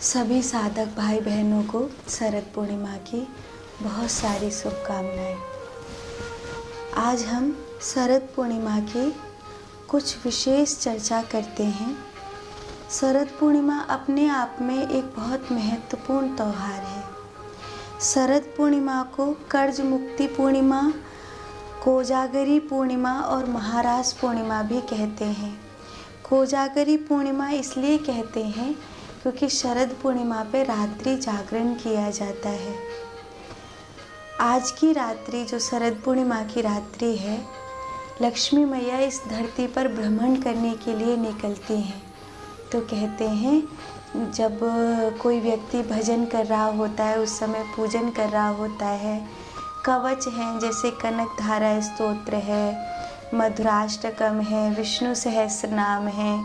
सभी साधक भाई बहनों को शरद पूर्णिमा की बहुत सारी शुभकामनाएं। आज हम शरद पूर्णिमा की कुछ विशेष चर्चा करते हैं। शरद पूर्णिमा अपने आप में एक बहुत महत्वपूर्ण त्यौहार है। शरद पूर्णिमा को कर्ज मुक्ति पूर्णिमा, कोजागरी पूर्णिमा और महाराज पूर्णिमा भी कहते हैं। कोजागरी पूर्णिमा इसलिए कहते हैं क्योंकि शरद पूर्णिमा पे रात्रि जागरण किया जाता है। आज की रात्रि जो शरद पूर्णिमा की रात्रि है, लक्ष्मी मैया इस धरती पर भ्रमण करने के लिए निकलती हैं। तो कहते हैं जब कोई व्यक्ति भजन कर रहा होता है, उस समय पूजन कर रहा होता है, कवच हैं जैसे कनक धारा स्तोत्र है, मधुराष्टकम है, विष्णु सहस्त्र नाम है,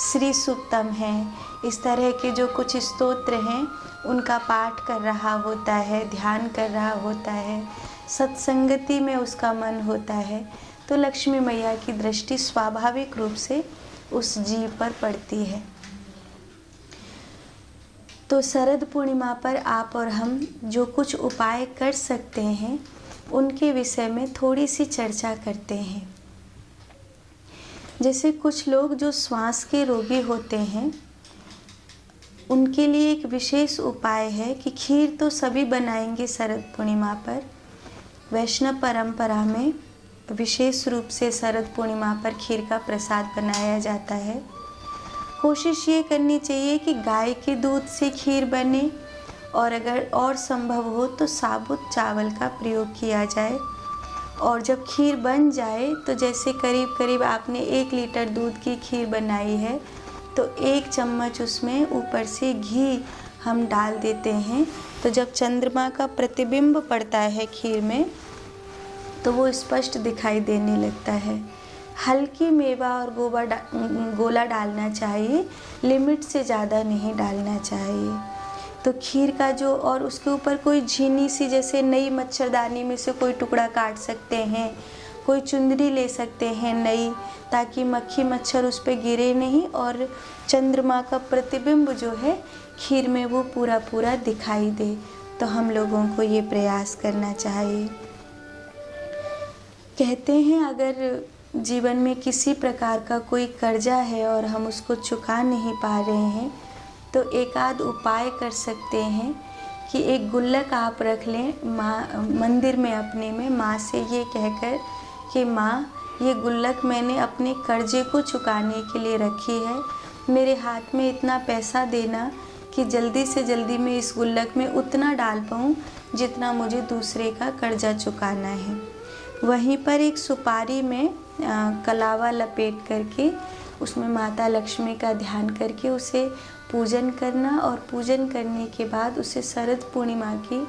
श्री सूक्तम है, इस तरह के जो कुछ स्तोत्र हैं उनका पाठ कर रहा होता है, ध्यान कर रहा होता है, सत्संगति में उसका मन होता है, तो लक्ष्मी मैया की दृष्टि स्वाभाविक रूप से उस जीव पर पड़ती है। तो शरद पूर्णिमा पर आप और हम जो कुछ उपाय कर सकते हैं उनके विषय में थोड़ी सी चर्चा करते हैं। जैसे कुछ लोग जो श्वास के रोगी होते हैं उनके लिए एक विशेष उपाय है कि खीर तो सभी बनाएंगे शरद पूर्णिमा पर। वैष्णव परंपरा में विशेष रूप से शरद पूर्णिमा पर खीर का प्रसाद बनाया जाता है। कोशिश ये करनी चाहिए कि गाय के दूध से खीर बने और अगर और संभव हो तो साबुत चावल का प्रयोग किया जाए। और जब खीर बन जाए तो जैसे करीब करीब आपने 1 लीटर दूध की खीर बनाई है तो 1 चम्मच उसमें ऊपर से घी हम डाल देते हैं। तो जब चंद्रमा का प्रतिबिंब पड़ता है खीर में तो वो स्पष्ट दिखाई देने लगता है। हल्की मेवा और गोला डालना चाहिए, लिमिट से ज़्यादा नहीं डालना चाहिए। तो खीर का जो और उसके ऊपर कोई झीनी सी जैसे नई मच्छरदानी में से कोई टुकड़ा काट सकते हैं, कोई चुंदरी ले सकते हैं नई, ताकि मक्खी मच्छर उस पर गिरे नहीं और चंद्रमा का प्रतिबिंब जो है खीर में वो पूरा पूरा दिखाई दे। तो हम लोगों को ये प्रयास करना चाहिए। कहते हैं अगर जीवन में किसी प्रकार का कोई कर्जा है और हम उसको चुका नहीं पा रहे हैं तो एक आध उपाय कर सकते हैं कि एक गुल्लक आप रख लें मंदिर में अपने में, माँ से ये कहकर कि माँ ये गुल्लक मैंने अपने कर्जे को चुकाने के लिए रखी है, मेरे हाथ में इतना पैसा देना कि जल्दी से जल्दी मैं इस गुल्लक में उतना डाल पाऊँ जितना मुझे दूसरे का कर्जा चुकाना है। वहीं पर एक सुपारी में कलावा लपेट करके उसमें माता लक्ष्मी का ध्यान करके उसे पूजन करना और पूजन करने के बाद उसे शरद पूर्णिमा की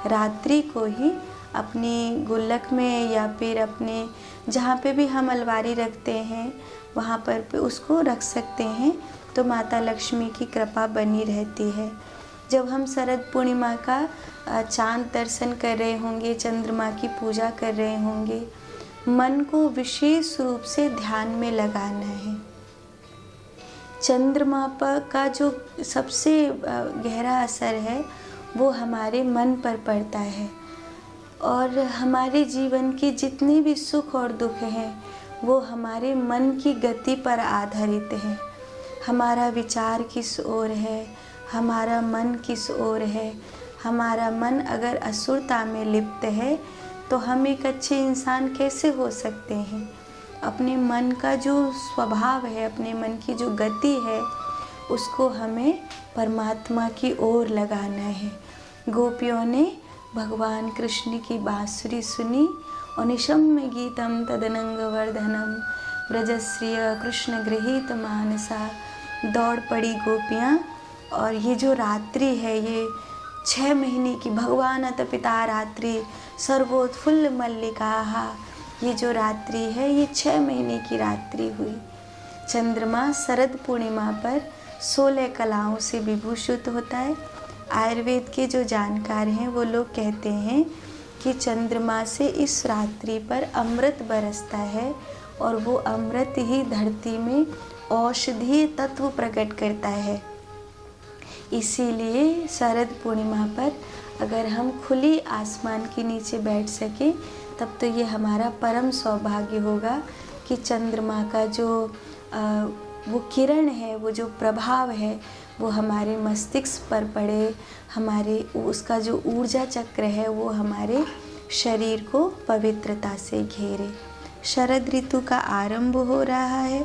रात्रि को ही अपनी गुल्लक में या फिर अपने जहाँ पे भी हम अलमारी रखते हैं वहाँ पर उसको रख सकते हैं। तो माता लक्ष्मी की कृपा बनी रहती है। जब हम शरद पूर्णिमा का चांद दर्शन कर रहे होंगे, चंद्रमा की पूजा कर रहे होंगे, मन को विशेष रूप से ध्यान में लगाना है। चंद्रमा पर का जो सबसे गहरा असर है वो हमारे मन पर पड़ता है और हमारे जीवन के जितने भी सुख और दुख हैं वो हमारे मन की गति पर आधारित हैं। हमारा विचार किस ओर है, हमारा मन किस ओर है। हमारा मन अगर असुरता में लिप्त है तो हम एक अच्छे इंसान कैसे हो सकते हैं। अपने मन का जो स्वभाव है, अपने मन की जो गति है, उसको हमें परमात्मा की ओर लगाना है। गोपियों ने भगवान कृष्ण की बांसुरी सुनी और निशम्य गीतम तदनंग वर्धनम ब्रजश्रिय कृष्ण गृहीत मानसा। दौड़ पड़ी गोपियाँ और ये जो रात्रि है ये 6 महीने की भगवान अत पिता रात्रि सर्वोत्फुल्ल मल्लिका। ये जो रात्रि है ये 6 महीने की रात्रि हुई। चंद्रमा शरद पूर्णिमा पर 16 कलाओं से विभूषित होता है। आयुर्वेद के जो जानकार हैं वो लोग कहते हैं कि चंद्रमा से इस रात्रि पर अमृत बरसता है और वो अमृत ही धरती में औषधीय तत्व प्रकट करता है। इसीलिए शरद पूर्णिमा पर अगर हम खुली आसमान के नीचे बैठ सकें तब तो ये हमारा परम सौभाग्य होगा कि चंद्रमा का जो वो किरण है, वो जो प्रभाव है वो हमारे मस्तिष्क पर पड़े, हमारे उसका जो ऊर्जा चक्र है वो हमारे शरीर को पवित्रता से घेरे। शरद ऋतु का आरंभ हो रहा है।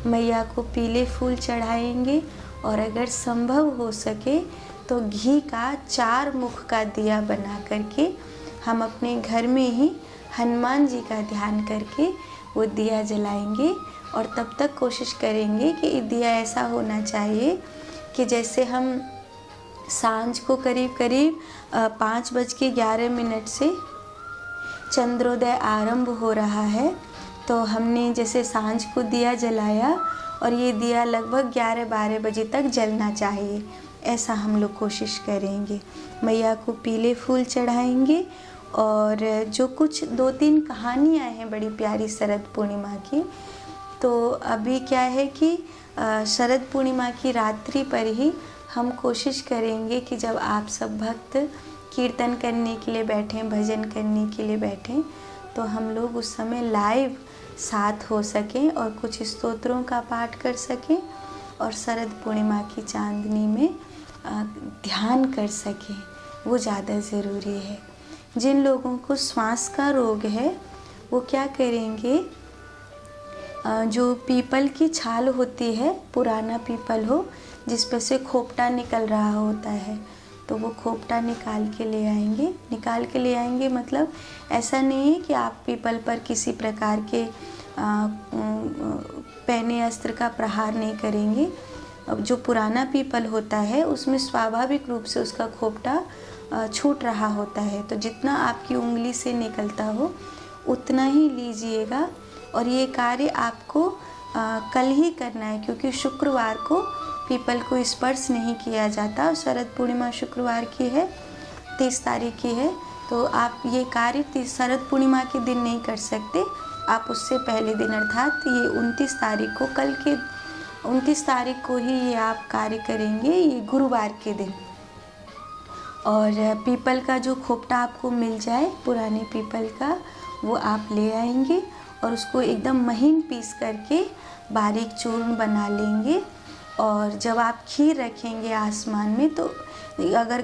मैया को पीले फूल चढ़ाएंगे और अगर संभव हो सके तो घी का 4 मुख का दिया बना करके हम अपने घर में ही हनुमान जी का ध्यान करके वो दिया जलाएंगे। और तब तक कोशिश करेंगे कि दिया ऐसा होना चाहिए कि जैसे हम सांझ को करीब करीब 5:11 से चंद्रोदय आरंभ हो रहा है, तो हमने जैसे सांझ को दिया जलाया और ये दिया लगभग 11-12 बजे तक जलना चाहिए, ऐसा हम लोग कोशिश करेंगे। मैया को पीले फूल चढ़ाएंगे और जो कुछ 2-3 कहानियाँ हैं बड़ी प्यारी शरद पूर्णिमा की, तो अभी क्या है कि शरद पूर्णिमा की रात्रि पर ही हम कोशिश करेंगे कि जब आप सब भक्त कीर्तन करने के लिए बैठें, भजन करने के लिए बैठें, तो हम लोग उस समय लाइव साथ हो सकें और कुछ स्तोत्रों का पाठ कर सकें और शरद पूर्णिमा की चांदनी में ध्यान कर सकें, वो ज़्यादा ज़रूरी है। जिन लोगों को श्वास का रोग है वो क्या करेंगे, जो पीपल की छाल होती है, पुराना पीपल हो जिस पे से खोपटा निकल रहा होता है, तो वो खोपटा निकाल के ले आएंगे। निकाल के ले आएंगे मतलब ऐसा नहीं है कि आप पीपल पर किसी प्रकार के पैने अस्त्र का प्रहार नहीं करेंगे। अब जो पुराना पीपल होता है उसमें स्वाभाविक रूप से उसका खोपटा छूट रहा होता है, तो जितना आपकी उंगली से निकलता हो उतना ही लीजिएगा। और ये कार्य आपको कल ही करना है, क्योंकि शुक्रवार को पीपल को स्पर्श नहीं किया जाता। शरद पूर्णिमा शुक्रवार की है, 30 तारीख की है, तो आप ये कार्य शरद पूर्णिमा के दिन नहीं कर सकते, आप उससे पहले दिन अर्थात ये 29 तारीख को, कल के 29 तारीख को ही ये आप कार्य करेंगे, ये गुरुवार के दिन। और पीपल का जो खोपटा आपको मिल जाए पुराने पीपल का, वो आप ले आएंगे और उसको एकदम महीन पीस करके बारीक चूर्ण बना लेंगे। और जब आप खीर रखेंगे आसमान में, तो अगर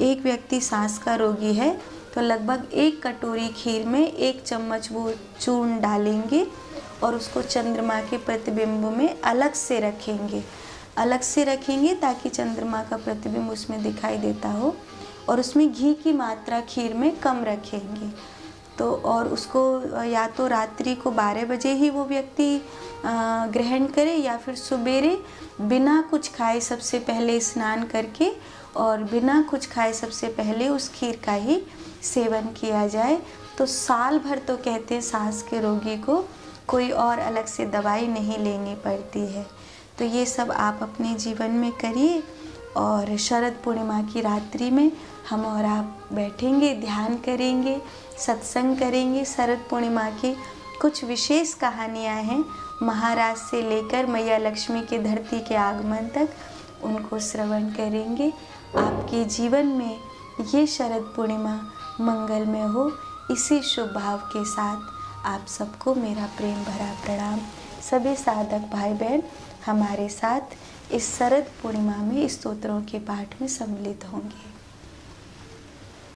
एक व्यक्ति सांस का रोगी है तो लगभग 1 कटोरी खीर में 1 चम्मच वो चूर्ण डालेंगे और उसको चंद्रमा के प्रतिबिंब में अलग से रखेंगे ताकि चंद्रमा का प्रतिबिंब उसमें दिखाई देता हो। और उसमें घी की मात्रा खीर में कम रखेंगे। तो और उसको या तो रात्रि को 12 बजे ही वो व्यक्ति ग्रहण करे या फिर सुबेरे बिना कुछ खाए सबसे पहले स्नान करके और बिना कुछ खाए सबसे पहले उस खीर का ही सेवन किया जाए। तो साल भर तो कहते हैं सांस के रोगी को कोई और अलग से दवाई नहीं लेनी पड़ती है। तो ये सब आप अपने जीवन में करिए। और शरद पूर्णिमा की रात्रि में हम और आप बैठेंगे, ध्यान करेंगे, सत्संग करेंगे। शरद पूर्णिमा की कुछ विशेष कहानियाँ हैं, महाराज से लेकर मैया लक्ष्मी के धरती के आगमन तक, उनको श्रवण करेंगे। आपके जीवन में ये शरद पूर्णिमा मंगलमय हो, इसी शुभ भाव के साथ आप सबको मेरा प्रेम भरा प्रणाम। सभी साधक भाई बहन हमारे साथ इस शरद पूर्णिमा में स्तोत्रों के पाठ में सम्मिलित होंगे।